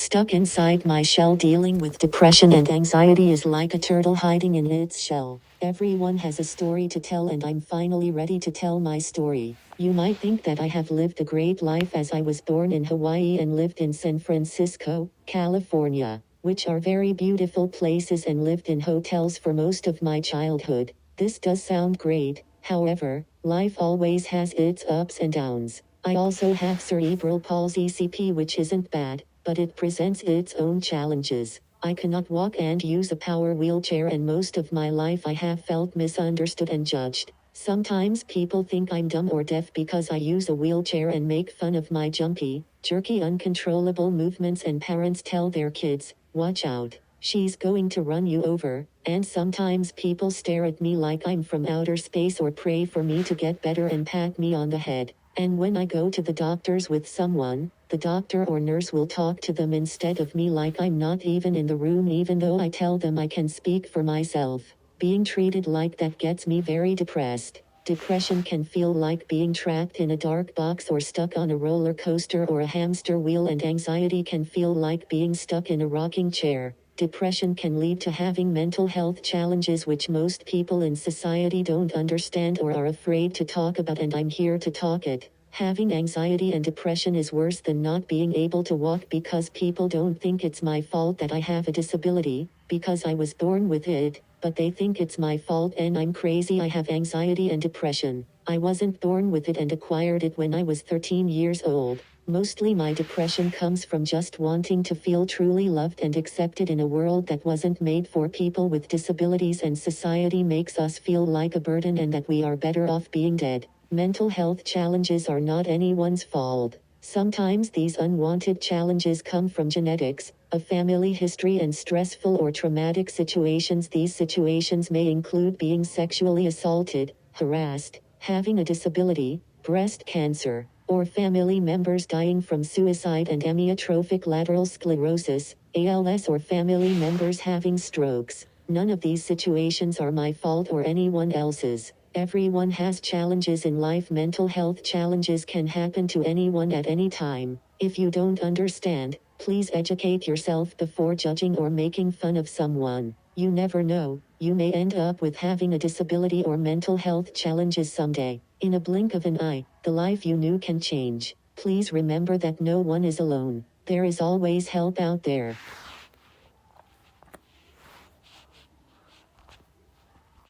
Stuck inside my shell, dealing with depression and anxiety is like a turtle hiding in its shell. Everyone has a story to tell, and I'm finally ready to tell my story. You might think that I have lived a great life, as I was born in Hawaii and lived in San Francisco, California, which are very beautiful places, and lived in hotels for most of my childhood. This does sound great. However, life always has its ups and downs. I also have cerebral palsy (CP), which isn't bad, but it presents its own challenges. I cannot walk and use a power wheelchair, and most of my life I have felt misunderstood and judged. Sometimes people think I'm dumb or deaf because I use a wheelchair and make fun of my jumpy, jerky, uncontrollable movements, and parents tell their kids, "Watch out, she's going to run you over." And sometimes people stare at me like I'm from outer space, or pray for me to get better and pat me on the head. And when I go to the doctors with someone, the doctor or nurse will talk to them instead of me like I'm not even in the room, even though I tell them I can speak for myself. Being treated like that gets me very depressed. Depression can feel like being trapped in a dark box or stuck on a roller coaster or a hamster wheel, and anxiety can feel like being stuck in a rocking chair. Depression can lead to having mental health challenges which most people in society don't understand or are afraid to talk about, and I'm here to talk it. Having anxiety and depression is worse than not being able to walk, because people don't think it's my fault that I have a disability, because I was born with it, but they think it's my fault and I'm crazy. I have anxiety and depression. I wasn't born with it and acquired it when I was 13 years old. Mostly my depression comes from just wanting to feel truly loved and accepted in a world that wasn't made for people with disabilities, and society makes us feel like a burden and that we are better off being dead. Mental health challenges are not anyone's fault. Sometimes these unwanted challenges come from genetics, a family history, and stressful or traumatic situations. These situations may include being sexually assaulted, harassed, having a disability, breast cancer, or family members dying from suicide and amyotrophic lateral sclerosis, ALS, or family members having strokes. None of these situations are my fault or anyone else's. Everyone has challenges in life. Mental health challenges can happen to anyone at any time. If you don't understand, please educate yourself before judging or making fun of someone. You never know, you may end up with having a disability or mental health challenges someday. In a blink of an eye, the life you knew can change. Please remember that no one is alone. There is always help out there.